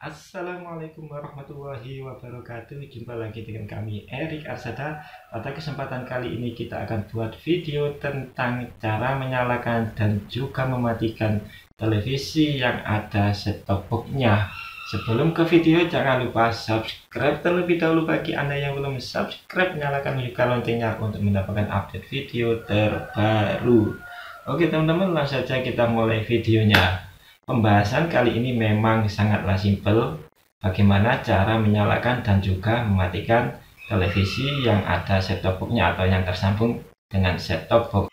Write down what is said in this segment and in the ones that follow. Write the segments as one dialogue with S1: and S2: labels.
S1: Assalamualaikum warahmatullahi wabarakatuh. Jumpa lagi dengan kami Erik Arsada. Pada kesempatan kali ini kita akan buat video tentang cara menyalakan dan juga mematikan televisi yang ada set-top box-nya. Sebelum ke video, jangan lupa subscribe terlebih dahulu. Bagi Anda yang belum subscribe, nyalakan juga loncengnya untuk mendapatkan update video terbaru. Oke teman-teman, langsung saja kita mulai videonya. Pembahasan kali ini memang sangatlah simpel, bagaimana cara menyalakan dan juga mematikan televisi yang ada set-top box-nya atau yang tersambung dengan set-top box.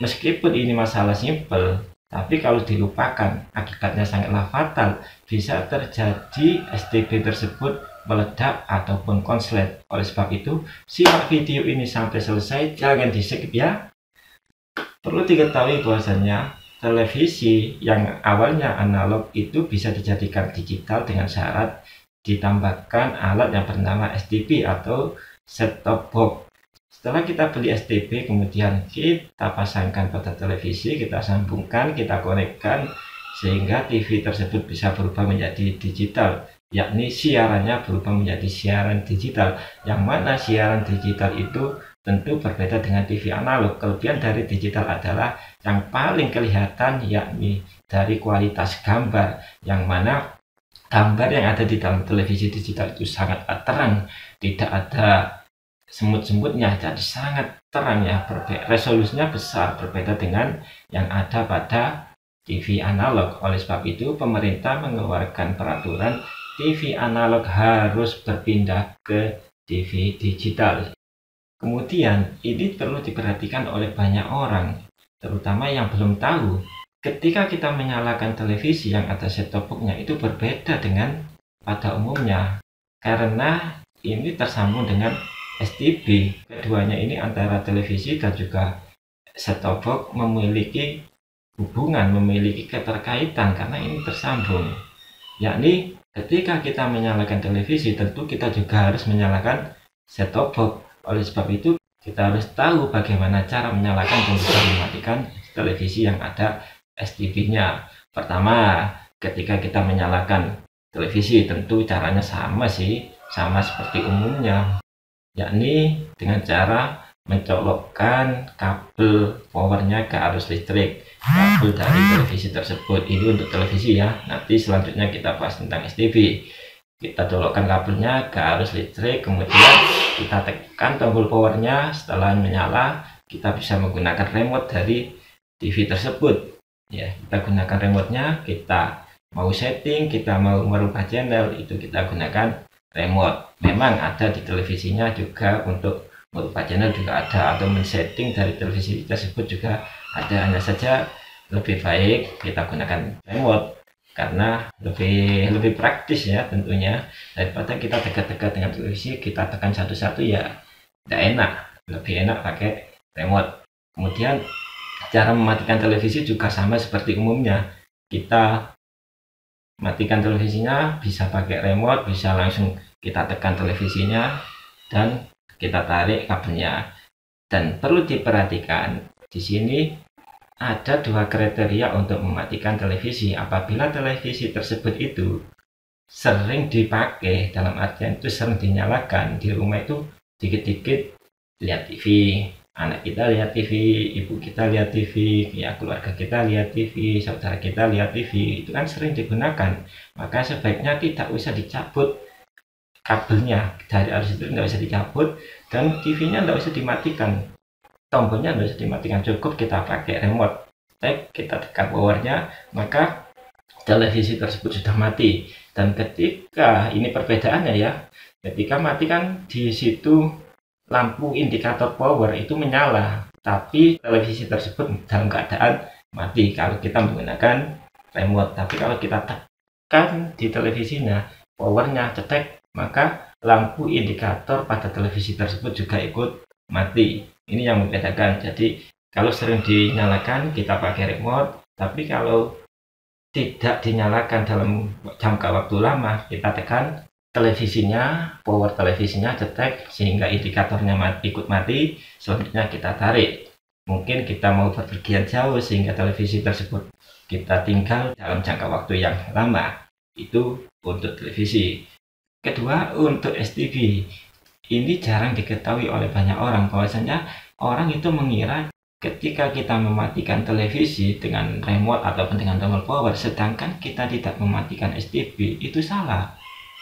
S1: Meskipun ini masalah simpel, tapi kalau dilupakan akibatnya sangatlah fatal. Bisa terjadi STB tersebut meledak ataupun konslet. Oleh sebab itu, simak video ini sampai selesai, jangan di-skip ya. Perlu diketahui bahwasanya televisi yang awalnya analog itu bisa dijadikan digital dengan syarat ditambahkan alat yang bernama STB atau set-top box. Setelah kita beli STB, kemudian kita pasangkan pada televisi, kita sambungkan, kita konekkan sehingga TV tersebut bisa berubah menjadi digital, yakni siarannya berubah menjadi siaran digital, yang mana siaran digital itu tentu berbeda dengan TV analog. Kelebihan dari digital adalah yang paling kelihatan, yakni dari kualitas gambar, yang mana gambar yang ada di dalam televisi digital itu sangat terang, tidak ada semut-semutnya, jadi sangat terang ya, resolusinya besar, berbeda dengan yang ada pada TV analog. Oleh sebab itu pemerintah mengeluarkan peraturan TV analog harus berpindah ke TV digital. Kemudian ini perlu diperhatikan oleh banyak orang, terutama yang belum tahu. Ketika kita menyalakan televisi yang ada set-top box-nya itu berbeda dengan pada umumnya, karena ini tersambung dengan STB. Keduanya ini antara televisi dan juga set-top box memiliki hubungan, memiliki keterkaitan karena ini tersambung. Yakni ketika kita menyalakan televisi, tentu kita juga harus menyalakan set-top box. Oleh sebab itu kita harus tahu bagaimana cara menyalakan dan juga mematikan televisi yang ada STB-nya. Pertama, ketika kita menyalakan televisi tentu caranya sama seperti umumnya, yakni dengan cara mencolokkan kabel powernya ke arus listrik, kabel dari televisi tersebut. Ini untuk televisi ya, nanti selanjutnya kita bahas tentang STB. Kita colokkan kabelnya ke arus listrik, kemudian kita tekan tombol powernya. Setelah menyala, kita bisa menggunakan remote dari TV tersebut ya. Kita gunakan remote-nya, kita mau setting, kita mau merubah channel, itu kita gunakan remote. Memang ada di televisinya juga untuk merubah channel juga ada, atau men-setting dari televisi tersebut juga ada. Hanya saja lebih baik kita gunakan remote karena lebih praktis ya tentunya, daripada kita dekat-dekat dengan televisi, kita tekan satu-satu ya tidak enak. Lebih enak pakai remote. Kemudian cara mematikan televisi juga sama seperti umumnya. Kita matikan televisinya bisa pakai remote, bisa langsung kita tekan televisinya dan kita tarik kabelnya. Dan perlu diperhatikan di sini ada dua kriteria untuk mematikan televisi. Apabila televisi tersebut itu sering dipakai, dalam artian itu sering dinyalakan di rumah, itu dikit-dikit lihat TV, anak kita lihat TV, ibu kita lihat TV, ya keluarga kita lihat TV, saudara kita lihat TV, itu kan sering digunakan, maka sebaiknya tidak usah dicabut kabelnya dari arus itu, tidak usah dicabut, dan TV-nya tidak usah dimatikan, tombolnya tidak usah dimatikan, cukup kita pakai remote, kita tekan powernya, maka televisi tersebut sudah mati. Dan ketika ini perbedaannya ya, ketika mati kan di situ lampu indikator power itu menyala, tapi televisi tersebut dalam keadaan mati kalau kita menggunakan remote. Tapi kalau kita tekan di televisinya, powernya cetek, maka lampu indikator pada televisi tersebut juga ikut mati. Ini yang membedakan. Jadi kalau sering dinyalakan kita pakai remote, tapi kalau tidak dinyalakan dalam jangka waktu lama, kita tekan televisinya, power televisinya cetek sehingga indikatornya ikut mati. Selanjutnya kita tarik. Mungkin kita mau berpergian jauh sehingga televisi tersebut kita tinggal dalam jangka waktu yang lama. Itu untuk televisi. Kedua, untuk STB. Ini jarang diketahui oleh banyak orang, bahwasanya orang itu mengira ketika kita mematikan televisi dengan remote ataupun dengan tombol power, sedangkan kita tidak mematikan STB, itu salah.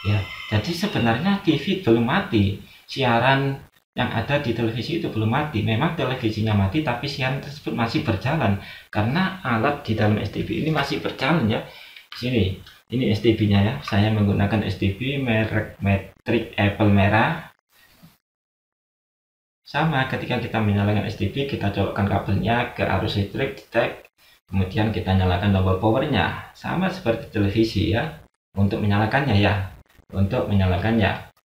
S1: Ya, jadi sebenarnya TV belum mati, siaran yang ada di televisi itu belum mati. Memang televisinya mati, tapi siaran tersebut masih berjalan karena alat di dalam STB ini masih berjalan ya. Sini, ini STB-nya ya. Saya menggunakan STB merek Matrix Apple merah. Sama, ketika kita menyalakan STB, kita colokkan kabelnya ke arus listrik, cek, kemudian kita nyalakan tombol powernya. Sama seperti televisi ya, untuk menyalakannya ya,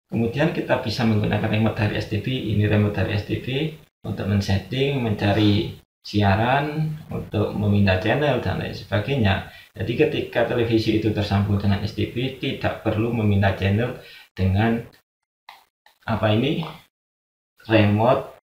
S1: Kemudian kita bisa menggunakan remote dari STB, ini remote dari STB, untuk men-setting, mencari siaran, untuk memindah channel, dan lain sebagainya. Jadi ketika televisi itu tersambung dengan STB, tidak perlu memindah channel dengan remote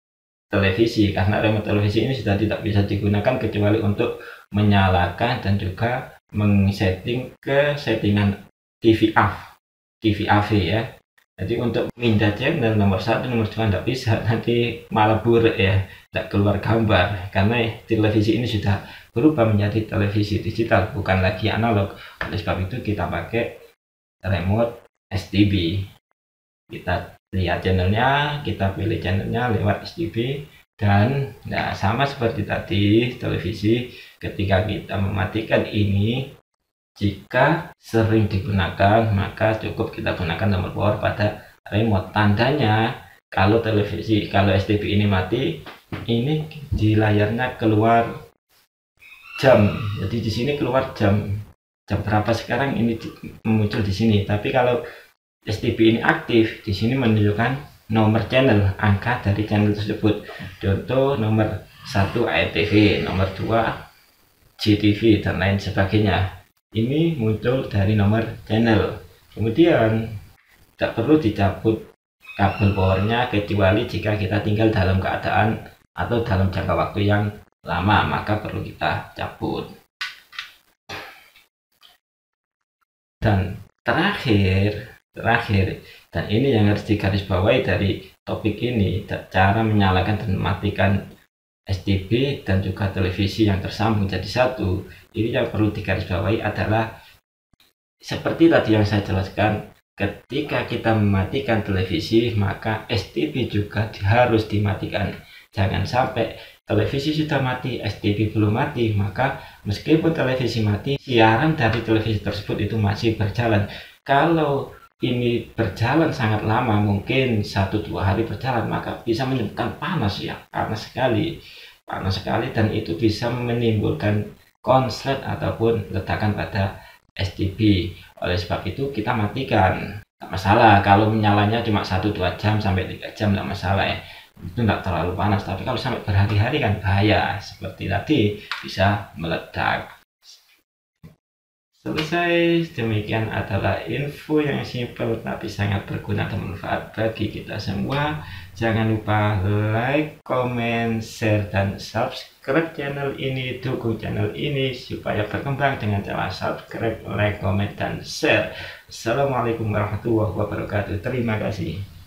S1: televisi, karena remote televisi ini sudah tidak bisa digunakan kecuali untuk menyalakan dan juga mengsetting ke settingan TV AV ya. Jadi untuk pindah channel nomor 1, nomor 2 tidak bisa, nanti malah buruk ya, tidak keluar gambar, karena televisi ini sudah berubah menjadi televisi digital, bukan lagi analog. Oleh sebab itu kita pakai remote STB. Kita lihat channelnya, kita pilih channelnya lewat STB, dan nah, sama seperti tadi televisi, ketika kita mematikan ini, jika sering digunakan maka cukup kita gunakan tombol power pada remote. Tandanya kalau STB ini mati, ini di layarnya keluar jam, jadi di sini keluar jam berapa sekarang, ini muncul di sini. Tapi kalau STB ini aktif, di sini menunjukkan nomor channel, angka dari channel tersebut. Contoh nomor 1 AETV, nomor 2 JTV, dan lain sebagainya. Ini muncul dari nomor channel. Kemudian tidak perlu dicabut kabel powernya, kecuali jika kita tinggal dalam keadaan atau dalam jangka waktu yang lama, maka perlu kita cabut. Dan terakhir, dan ini yang harus digarisbawahi dari topik ini, cara menyalakan dan mematikan STB dan juga televisi yang tersambung jadi satu. Ini yang perlu digarisbawahi adalah seperti tadi yang saya jelaskan, ketika kita mematikan televisi maka STB juga harus dimatikan. Jangan sampai televisi sudah mati, STB belum mati, maka meskipun televisi mati, siaran dari televisi tersebut itu masih berjalan. Kalau ini berjalan sangat lama, mungkin 1-2 hari berjalan, maka bisa menyebabkan panas ya, panas sekali, dan itu bisa menimbulkan konslet ataupun ledakan pada STB. Oleh sebab itu kita matikan, tidak masalah kalau menyalanya cuma 1-2 jam sampai 3 jam, tidak masalah ya, itu tidak terlalu panas. Tapi kalau sampai berhari-hari kan bahaya, seperti tadi bisa meledak. Selesai. Demikian adalah info yang simpel tapi sangat berguna dan bermanfaat bagi kita semua. Jangan lupa like, comment, share, dan subscribe channel ini. Dukung channel ini supaya berkembang dengan cara subscribe, like, comment, dan share. Assalamualaikum warahmatullahi wabarakatuh. Terima kasih.